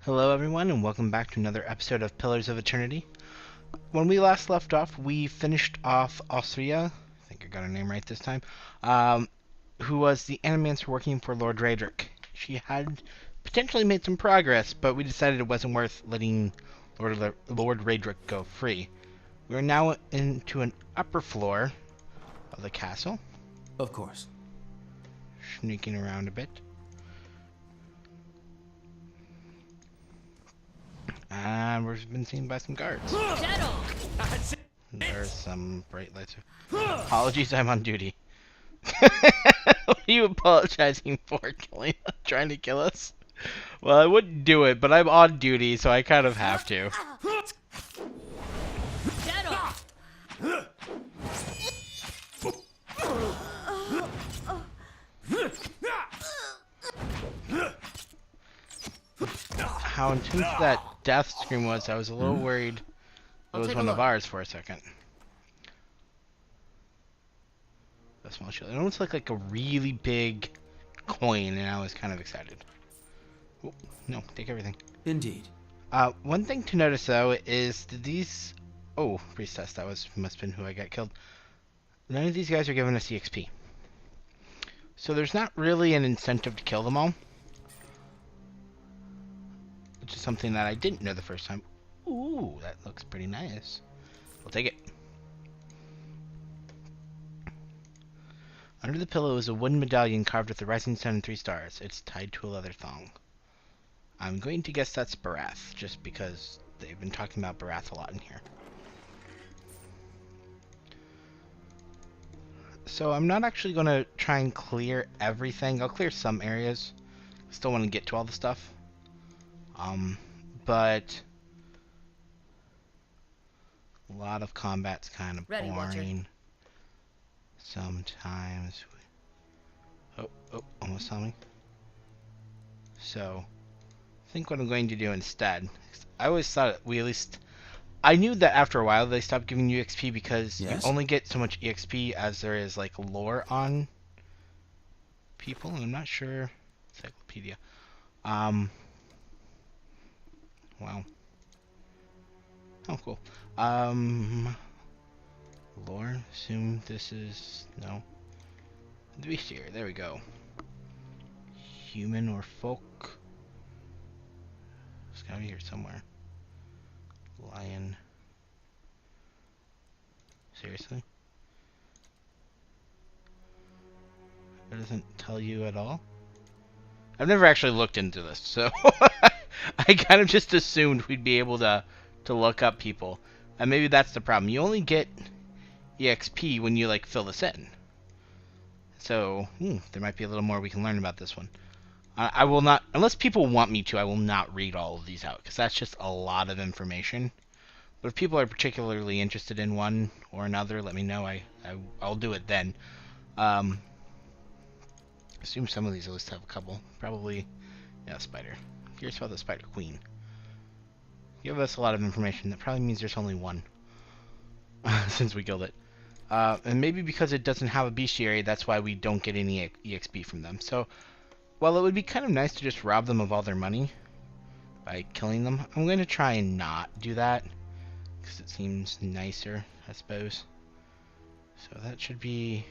Hello everyone and welcome back to another episode of Pillars of Eternity. When we last left off, we finished off Austria, I think I got her name right this time, who was the animancer working for Lord Raedric. She had potentially made some progress, but we decided it wasn't worth letting Lord Raedric go free. We are now into an upper floor of the castle. Of course. Sneaking around a bit. And we've been seen by some guards. There's some bright lights. Apologies, I'm on duty. What are you apologizing for? Trying to kill us? Well, I wouldn't do it, but I'm on duty, so I kind of have to. How intense that death scream was, I was a little worried it was one of ours for a second. A small shield. It almost looked like a really big coin, and I was kind of excited. Oh, no, take everything. Indeed. One thing to notice though is that these... Oh, priestess, must have been who I got killed. None of these guys are giving us EXP. So there's not really an incentive to kill them all. Which is something that I didn't know the first time. Ooh, that looks pretty nice. We'll take it. Under the pillow is a wooden medallion carved with the rising sun and 3 stars. It's tied to a leather thong. I'm going to guess that's Barath, just because they've been talking about Barath a lot in here. So I'm not actually going to try and clear everything. I'll clear some areas. Still want to get to all the stuff. But a lot of combat's kind of boring. Watcher. Sometimes. Oh, almost saw me. So, I think what I'm going to do instead, I always thought I knew that after a while they stopped giving you XP because you only get so much EXP as there is like lore on people, and I'm not sure. Encyclopedia. Wow. Oh, cool. Lore. Assume this is no. The bestiary. There we go. Human or folk. It's gotta be here somewhere. Lion. Seriously? It doesn't tell you at all? I've never actually looked into this, so I kind of just assumed we'd be able to look up people. And maybe that's the problem. You only get EXP when you like fill this in. So, there might be a little more we can learn about this one. I will not, unless people want me to, I will not read all of these out, because that's just a lot of information. But if people are particularly interested in one or another, let me know. I'll do it then. Assume some of these at least have a couple. Probably, yeah, spider. Here's about the spider queen. Give us a lot of information. That probably means there's only one. Since we killed it. And maybe because it doesn't have a bestiary, that's why we don't get any EXP from them. So, while it would be kind of nice to just rob them of all their money by killing them, I'm going to try and not do that. Because it seems nicer, I suppose. So that should be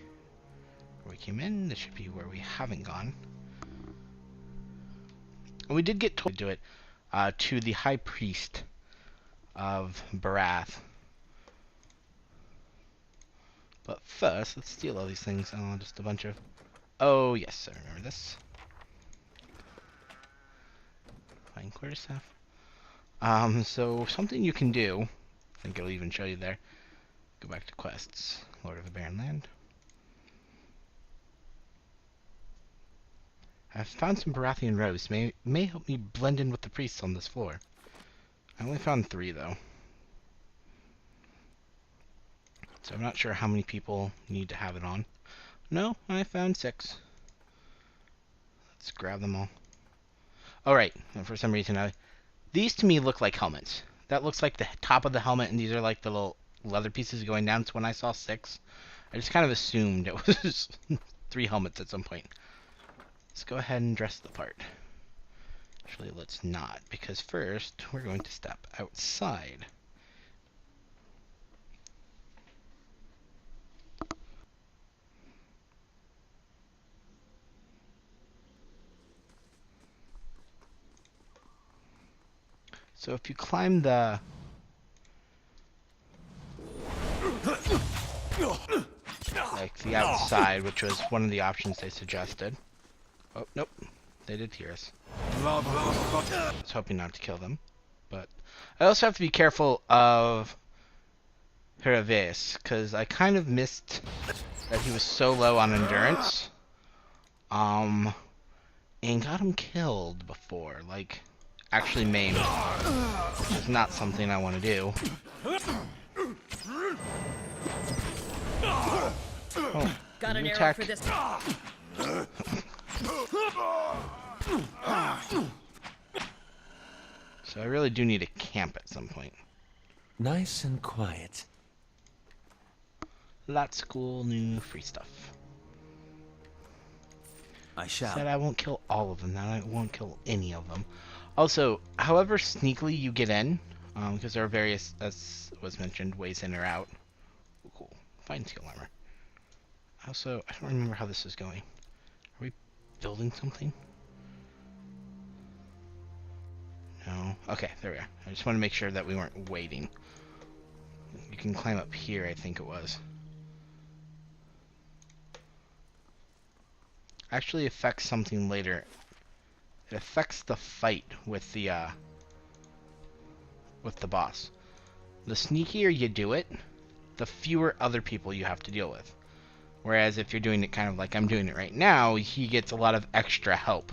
where we came in. This should be where we haven't gone. And we did get told to do it to the High Priest of Barath. But first, let's steal all these things. Oh, just a bunch of... Oh, yes, I remember this. Fine quarterstaff. So something you can do, I think it'll even show you there. Go back to quests. Lord of the Barren Land. I've found some Barathian robes. May help me blend in with the priests on this floor. I only found 3, though. So I'm not sure how many people need to have it on. No, I found 6. Let's grab them all. Alright, for some reason, these to me look like helmets. That looks like the top of the helmet, and these are like the little leather pieces going down. So when I saw 6, I just kind of assumed it was 3 helmets at some point. Let's go ahead and dress the part. Actually, let's not, because first we're going to step outside. So if you climb the outside, which was one of the options they suggested. Oh, nope. They did hear us. I was hoping not to kill them. But I also have to be careful of Hervé, because I kind of missed that he was so low on endurance. And got him killed before. Like, actually maimed. Which is not something I want to do. Oh, got an attack. arrow for this. So I really do need to camp at some point. Nice and quiet. Lots of cool new free stuff. I shall. Said I won't kill all of them. Now I won't kill any of them. Also, however sneakily you get in, because there are various, as was mentioned, ways in or out. Ooh, cool. Fine skill armor. Also, I don't remember how this is going. Are we building something? No. Okay, there we are. I just want to make sure that we weren't waiting. You can climb up here, I think it was. Actually affects something later. It affects the fight with the boss. The sneakier you do it, the fewer other people you have to deal with. Whereas if you're doing it kind of like I'm doing it right now, he gets a lot of extra help.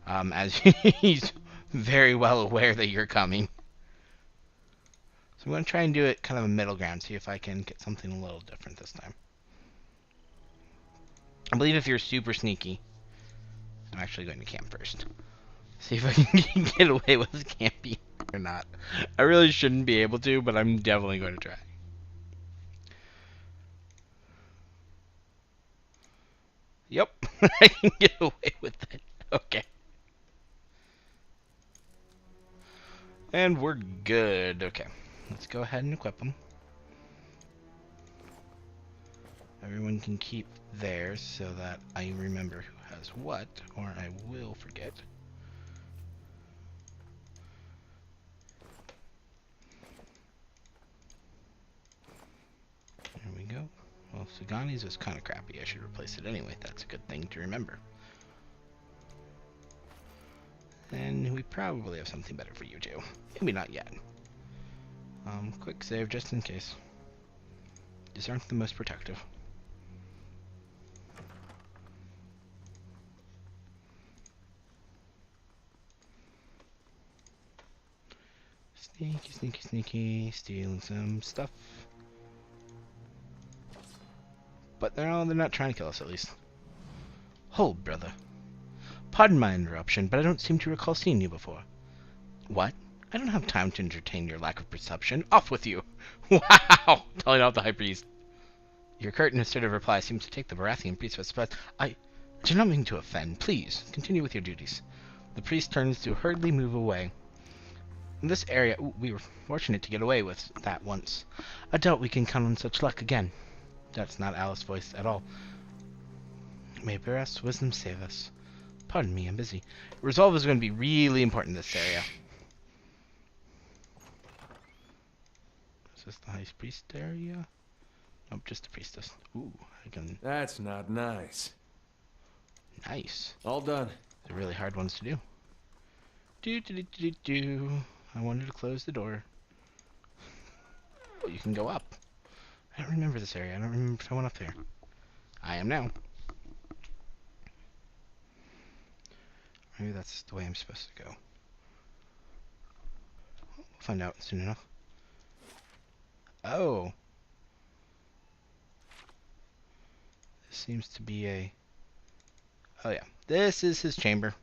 As he's very well aware that you're coming. So I'm going to try and do it kind of a middle ground, see if I can get something a little different this time. I believe if you're super sneaky, I'm actually going to camp first. See if I can get away with camping or not. I really shouldn't be able to, but I'm definitely going to try. Yep, I can get away with it. Okay. And we're good. Okay, let's go ahead and equip them. Everyone can keep theirs so that I remember who has what, or I will forget. There we go. Well, Sagani's is kind of crappy. I should replace it anyway. That's a good thing to remember. And we probably have something better for you too. Maybe not yet. Quick save just in case. These aren't the most protective. Sneaky, sneaky, sneaky, stealing some stuff. But they're not trying to kill us, at least. Hold, brother. Pardon my interruption, but I don't seem to recall seeing you before. What? I don't have time to entertain your lack of perception. Off with you! Wow! Telling out the High Priest. Your curt and assertive reply seems to take the Baratheon priest by surprise. I do not mean to offend. Please, continue with your duties. The priest turns to hurriedly move away. In this area, we were fortunate to get away with that once. I doubt we can count on such luck again. That's not Alice's voice at all. May Bareth's wisdom save us. Pardon me, I'm busy. Resolve is going to be really important in this area. Is this the High Priest area? Nope, just the priestess. Ooh, I can... That's not nice. Nice. All done. They're really hard ones to do. Do. I wanted to close the door. Oh, you can go up. I don't remember this area. I don't remember if I went up there. I am now. Maybe that's the way I'm supposed to go. We'll find out soon enough. Oh. This seems to be a... Oh yeah. This is his chamber.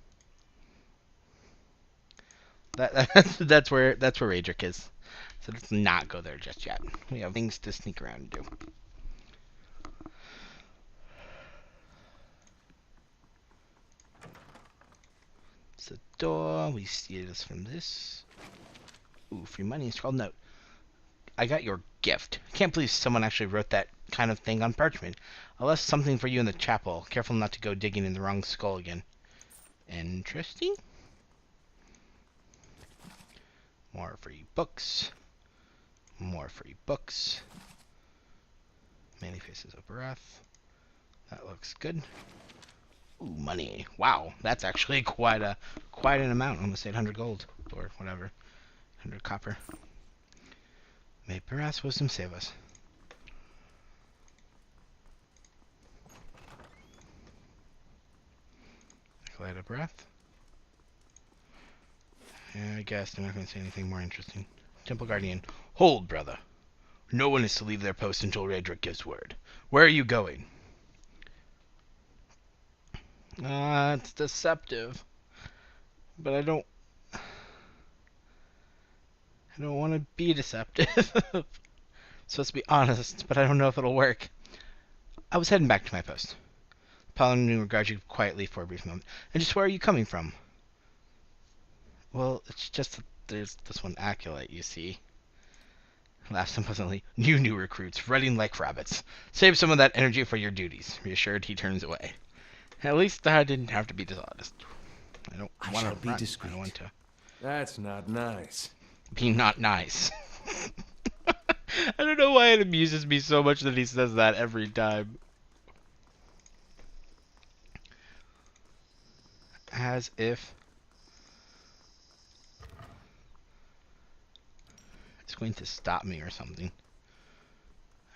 That's where Raedric is. So let's not go there just yet. We have things to sneak around and do. It's the door. We see this from this. Ooh, free money. Scroll note. I got your gift. I can't believe someone actually wrote that kind of thing on parchment. I left something for you in the chapel. Careful not to go digging in the wrong skull again. Interesting. More free books. More free books. Many Faces of Wrath. That looks good. Ooh, money. Wow, that's actually quite an amount. Almost 800 gold. Or whatever. 100 copper. May Barath's wisdom save us. Light of Breath. Yeah, I guess they're not going to say anything more interesting. Temple Guardian. Hold, brother. No one is to leave their post until Raedric gives word. Where are you going? It's deceptive. But I don't want to be deceptive. Supposed to be honest, but I don't know if it'll work. I was heading back to my post. Paladin regards you quietly for a brief moment. And just where are you coming from? Well, it's just that there's this one acolyte, you see. Laughs unpleasantly. You new recruits, running like rabbits. Save some of that energy for your duties. Reassured, he turns away. At least I didn't have to be dishonest. I don't want to be discreet. I don't want to. That's not nice. Be not nice. I don't know why it amuses me so much that he says that every time. As if it's going to stop me or something.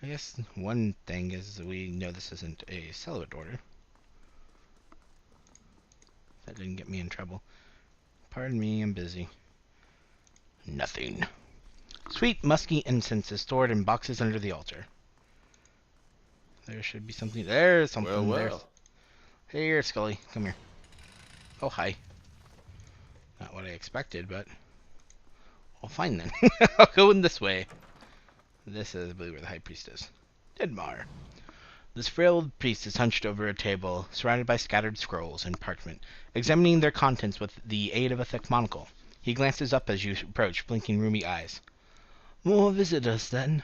I guess one thing is that we know this isn't a celibate order. That didn't get me in trouble. Pardon me, I'm busy. Nothing. Sweet musky incense is stored in boxes under the altar. There should be something. There's something there. Here, Scully, come here. Oh, hi. Not what I expected, but... well, fine then. I'll go in this way. This is, I believe, where the High Priest is. Denmar. This frail priest is hunched over a table, surrounded by scattered scrolls and parchment, examining their contents with the aid of a thick monocle. He glances up as you approach, blinking rheumy eyes. More visitors, then?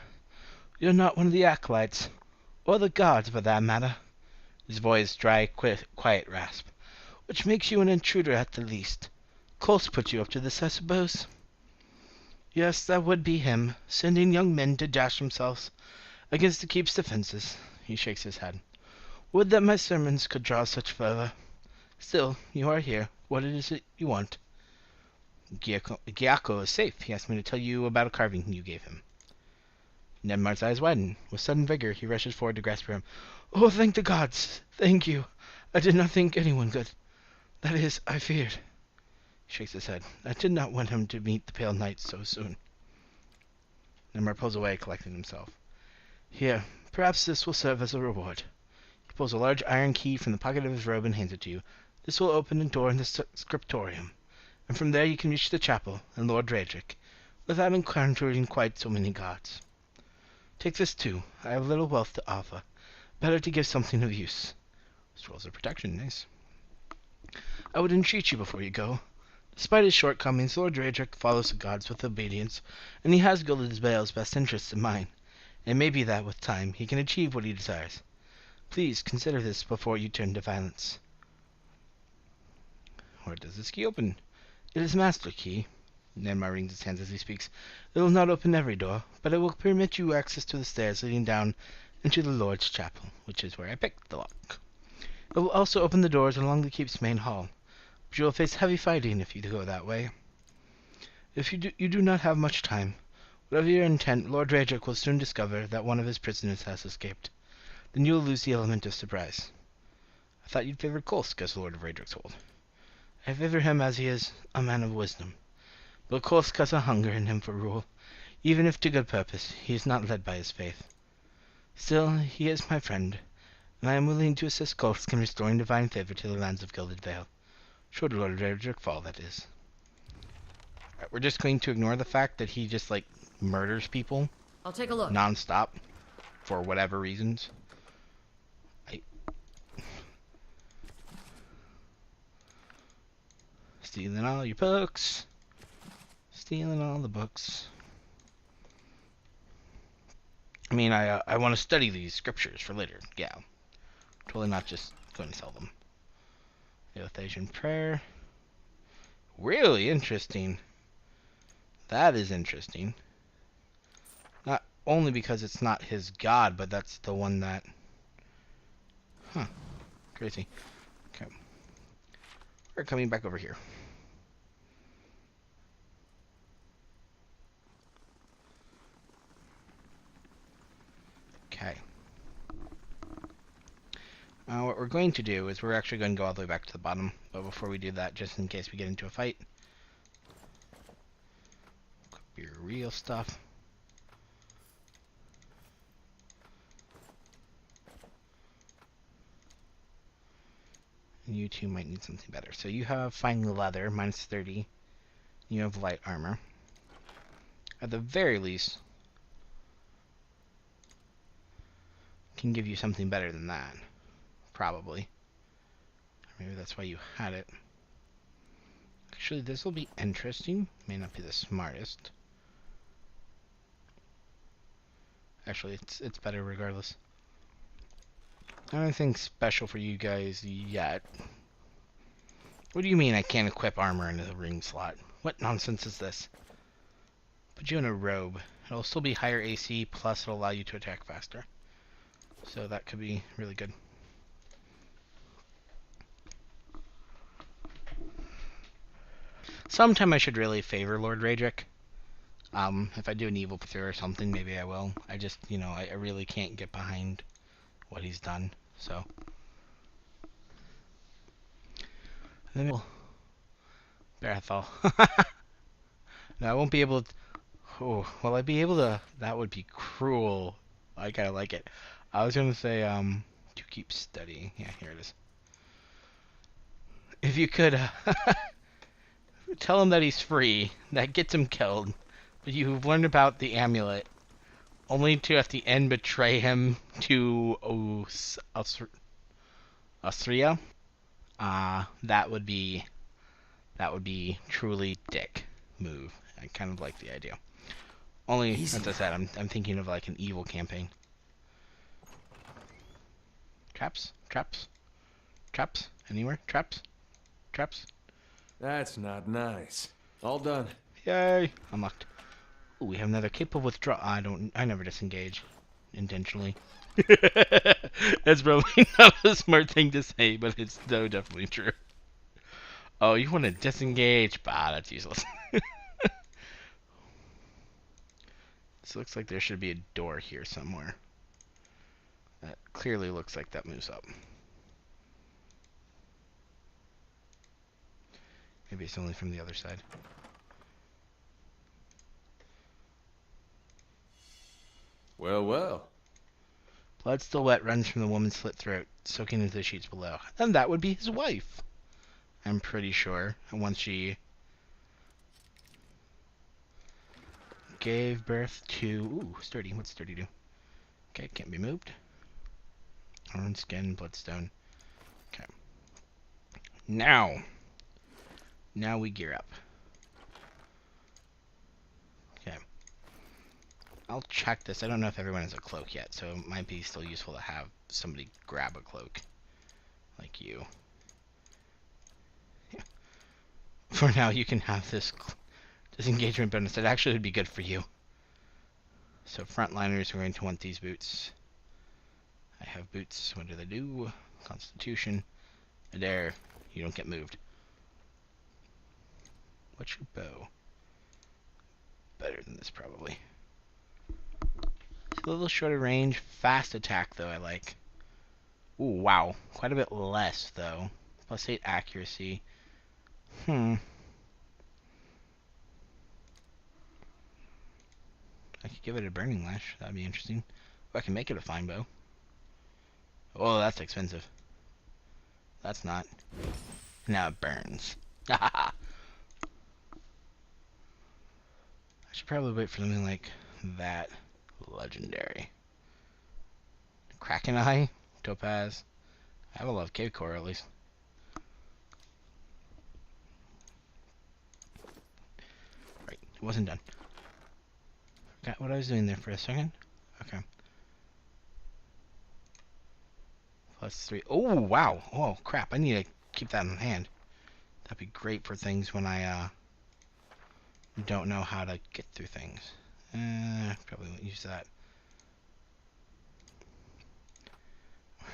You're not one of the acolytes, or the guards, for that matter. His voice dry, quiet rasp. Which makes you an intruder at the least. Course put you up to this, I suppose. Yes, that would be him, sending young men to dash themselves against the keep's defenses. He shakes his head. Would that my sermons could draw such fervor. Still, you are here. What is it you want? Giaco is safe. He asked me to tell you about a carving you gave him. Nedmar's eyes widen. With sudden vigor, he rushes forward to grasp him. Oh, thank the gods! Thank you! I did not think anyone could. That is, I feared. He shakes his head. I did not want him to meet the Pale Knight so soon. Nedmar pulls away, collecting himself. Here, perhaps this will serve as a reward. He pulls a large iron key from the pocket of his robe and hands it to you. This will open a door in the scriptorium, and from there you can reach the chapel and Lord Raedric, without encountering quite so many guards. Take this too. I have little wealth to offer. Better to give something of use. Scrolls of protection, nice. I would entreat you before you go. Despite his shortcomings, Lord Raedric follows the gods with obedience, and he has Gildedvale's best interests in mind. It may be that, with time, he can achieve what he desires. Please consider this before you turn to violence. Where does this key open? It is master key. Nedmar wrings his hands as he speaks. It will not open every door, but it will permit you access to the stairs leading down into the Lord's chapel, which is where I picked the lock. It will also open the doors along the keep's main hall, but you will face heavy fighting if you go that way. If you do not have much time. Whatever your intent, Lord Raedric will soon discover that one of his prisoners has escaped. Then you will lose the element of surprise. I thought you'd favor Kolsk as Lord of Raedric's hold. I favor him as he is a man of wisdom. But Kolsk has a hunger in him for rule. Even if to good purpose, he is not led by his faith. Still, he is my friend, and I am willing to assist Kolsk in restoring divine favor to the lands of Gilded Vale. Should Lord Raedric fall, that is. Right, we're just going to ignore the fact that he just, murders people. I'll take a look. Non-stop. For whatever reasons. Stealing all your books. Stealing all the books. I mean, I want to study these scriptures for later. Yeah. Totally not just going to sell them. Euthasian prayer. Really interesting. That is interesting. Not only because it's not his god, but that's the one that... Huh. Crazy. Okay. We're coming back over here. Okay. What we're going to do is we're actually going to go all the way back to the bottom. But before we do that, just in case we get into a fight. Your real stuff. And you two might need something better. So you have fine leather, minus 30. You have light armor. At the very least, can give you something better than that. Probably. Maybe that's why you had it. Actually, this will be interesting. May not be the smartest. Actually, it's better regardless. I don't think special for you guys yet. What do you mean I can't equip armor into the ring slot? What nonsense is this? Put you in a robe. It'll still be higher AC, plus it'll allow you to attack faster. So that could be really good. Sometime I should really favor Lord Raedric. If I do an evil through or something, maybe I will. I just, I really can't get behind what he's done, so. And then we'll... Barathol. No, I won't be able to... Oh, will I be able to... That would be cruel. I kinda like it. I was gonna say, to keep steady. Yeah, here it is. If you could, tell him that he's free, that gets him killed, but you've learned about the amulet, only to at the end betray him to Austria. That would be truly dick move. I kind of like the idea. Only, as I said, I'm thinking of like an evil campaign. Traps? Traps? Traps? Anywhere? Traps? Traps? That's not nice. All done. Yay! Unlocked. Ooh, we have another capable withdrawal. I never disengage. Intentionally. That's probably not a smart thing to say, but it's so definitely true. Oh, you want to disengage? Bah, that's useless. This looks like there should be a door here somewhere. That clearly looks like that moves up. Maybe it's only from the other side. Well, well. Blood still wet runs from the woman's slit throat, soaking into the sheets below. And that would be his wife. I'm pretty sure. And once she gave birth to... Ooh, sturdy. What's sturdy do? Okay, can't be moved. Iron skin, bloodstone. Okay. Now we gear up. Okay. I'll check this. I don't know if everyone has a cloak yet, so it might be still useful to have somebody grab a cloak. Like you. Yeah. For now, you can have this disengagement bonus. That actually would be good for you. So frontliners are going to want these boots. I have boots. What do they do? Constitution. There. You don't get moved. What's your bow? Better than this, probably. It's a little shorter range. Fast attack, though, I like. Ooh, wow. Quite a bit less, though. Plus 8 accuracy. I could give it a burning lash. That'd be interesting. Oh, I can make it a fine bow. Oh, that's expensive. That's not. Now it burns. I should probably wait for something like that. Legendary. Kraken Eye? Topaz? I have a lot of cave core, at least. It wasn't done. Forgot what I was doing there for a second. Okay. +3. Oh, wow. Oh, crap. I need to keep that in hand. That'd be great for things when I don't know how to get through things. Probably won't use that.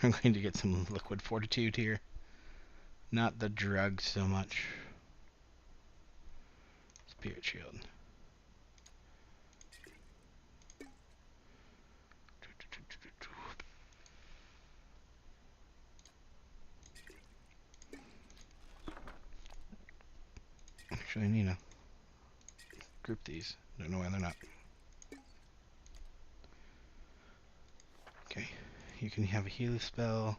I'm going to get some liquid fortitude here. Not the drug so much. Spirit shield. Actually, I need to group these. Don't know why they're not. Okay. You can have a healing spell.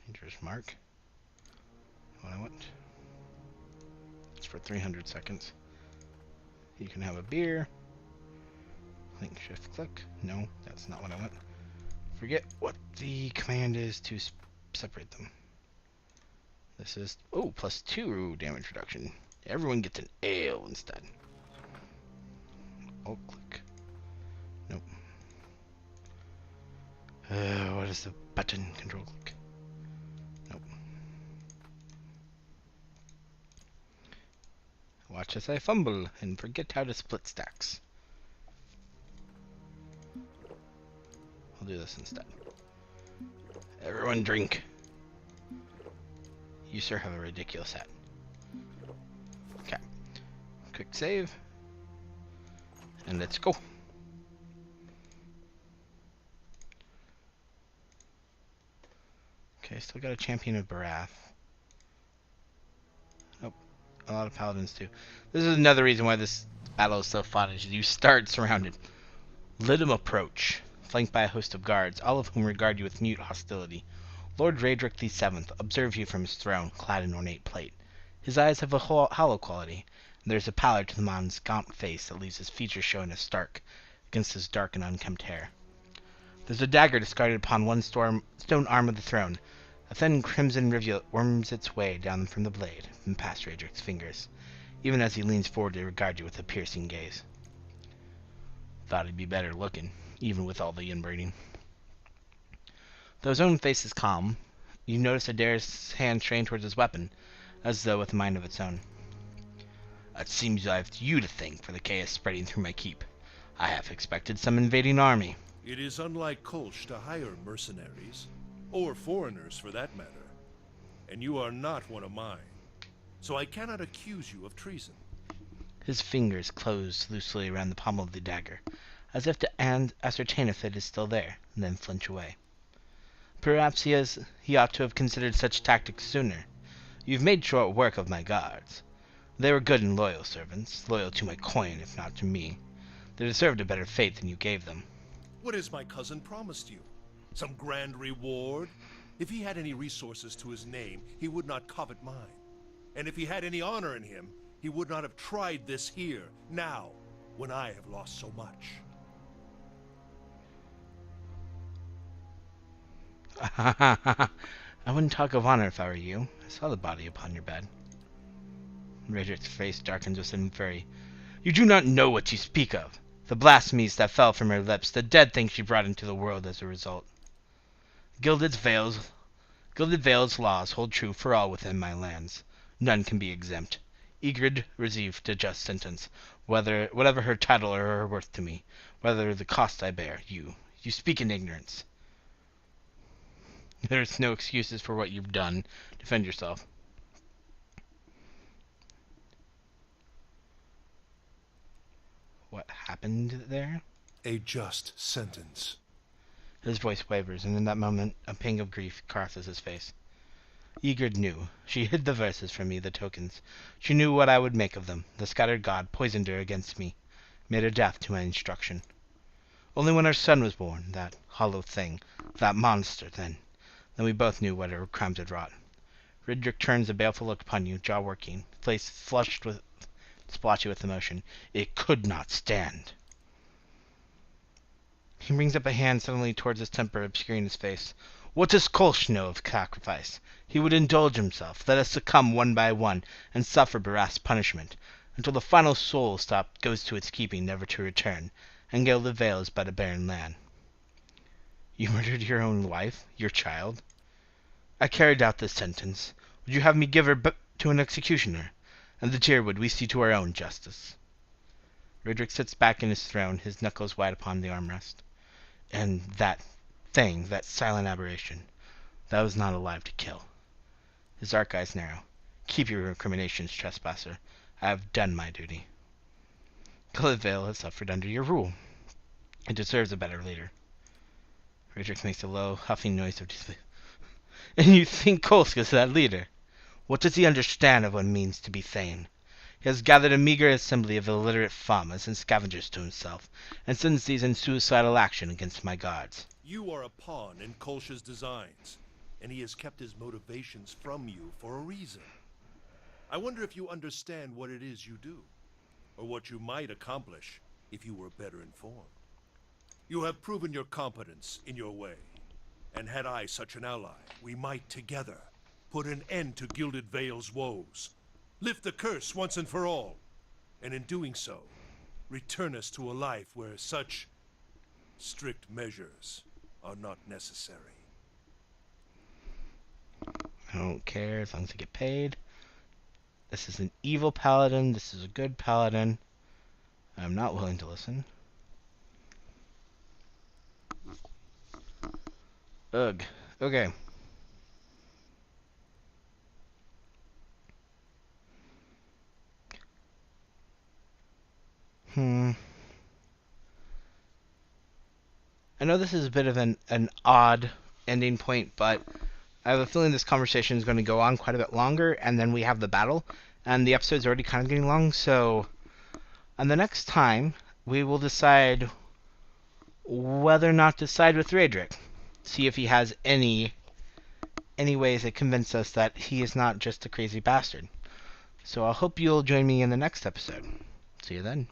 Dangerous mark. What I want. It's for 300 seconds. You can have a beer. Link, shift, click. No, that's not what I want. Forget what the command is to separate them. This is, oh, +2 damage reduction. Everyone gets an ale instead. Alt click. Nope. What is the button? Control click. Nope. Watch as I fumble and forget how to split stacks. I'll do this instead. Everyone drink. You, sir, have a ridiculous hat. Okay. Quick save. And let's go. Okay, still got a champion of Barath. Oh, a lot of paladins too. This is another reason why this battle is so fun, is you start surrounded. Let him approach, flanked by a host of guards, all of whom regard you with mute hostility. Lord Raedric VII observes you from his throne, clad in ornate plate. His eyes have a hollow quality, and there is a pallor to the man's gaunt face that leaves his features showing as stark against his dark and unkempt hair. There's a dagger discarded upon one stone arm of the throne. A thin crimson rivulet worms its way down from the blade and past Raedric's fingers, even as he leans forward to regard you with a piercing gaze. Thought he'd be better looking, even with all the inbreeding. Though his own face is calm, you notice Adair's hand strain towards his weapon, as though with a mind of its own. It seems I have you to thank for the chaos spreading through my keep. I half expected some invading army. It is unlike Kolsch to hire mercenaries, or foreigners for that matter. And you are not one of mine, so I cannot accuse you of treason. His fingers close loosely around the pommel of the dagger, as if to ascertain if it is still there, and then flinch away. Perhaps he ought to have considered such tactics sooner. You've made short work of my guards. They were good and loyal servants, loyal to my coin, if not to me. They deserved a better fate than you gave them. What has my cousin promised you? Some grand reward? If he had any resources to his name, he would not covet mine. And if he had any honor in him, he would not have tried this here, now, when I have lost so much. I wouldn't talk of honor if I were you. I saw the body upon your bed. Raedric's face darkens with some fury. You do not know what you speak of. The blasphemies that fell from her lips, the dead things she brought into the world as a result. Gilded Vale's laws hold true for all within my lands. None can be exempt. Ygritte received a just sentence, whatever her title or her worth to me, whether the cost I bear. You speak in ignorance. There's no excuses for what you've done. Defend yourself. What happened there? A just sentence. His voice wavers, and in that moment, a pang of grief crosses his face. Ygritte knew. She hid the verses from me, the tokens. She knew what I would make of them. The scattered god poisoned her against me, made her deaf to my instruction. Only when our son was born, that hollow thing, that monster, then we both knew what her crimes had wrought. Raedric turns a baleful look upon you, jaw working, face flushed with splotchy with emotion. It could not stand. He brings up a hand suddenly towards his temper, obscuring his face. What does Kolsch know of sacrifice? He would indulge himself, let us succumb one by one, and suffer Barrath's punishment, until the final soul goes to its keeping, never to return, and Gale the Vale is but a barren land. You murdered your own wife, your child? I carried out this sentence. Would you have me give her to an executioner? And the tear would we see to our own justice. Raedric sits back in his throne, his knuckles wide upon the armrest. And that thing, that silent aberration, that was not alive to kill. His dark eyes narrow. Keep your recriminations, trespasser. I have done my duty. Vale has suffered under your rule. It deserves a better leader. Raedric makes a low, huffing noise of disbelief. And you think Kolsk is that leader? What does he understand of what it means to be thane? He has gathered a meager assembly of illiterate farmers and scavengers to himself, and sends these in suicidal action against my guards. You are a pawn in Kolsch's designs, and he has kept his motivations from you for a reason. I wonder if you understand what it is you do, or what you might accomplish if you were better informed. You have proven your competence in your way, and had I such an ally, we might together put an end to Gilded Vale's woes, lift the curse once and for all, and in doing so, return us to a life where such strict measures are not necessary. I don't care as long as I get paid. This is an evil paladin. This is a good paladin. I'm not willing to listen. Ugh. Okay. I know this is a bit of an odd ending point, but I have a feeling this conversation is going to go on quite a bit longer, and then we have the battle, and the episode's already kind of getting long, so on the next time, we will decide whether or not to side with Raedric. See if he has any ways to convince us that he is not just a crazy bastard. So I hope you'll join me in the next episode. See you then.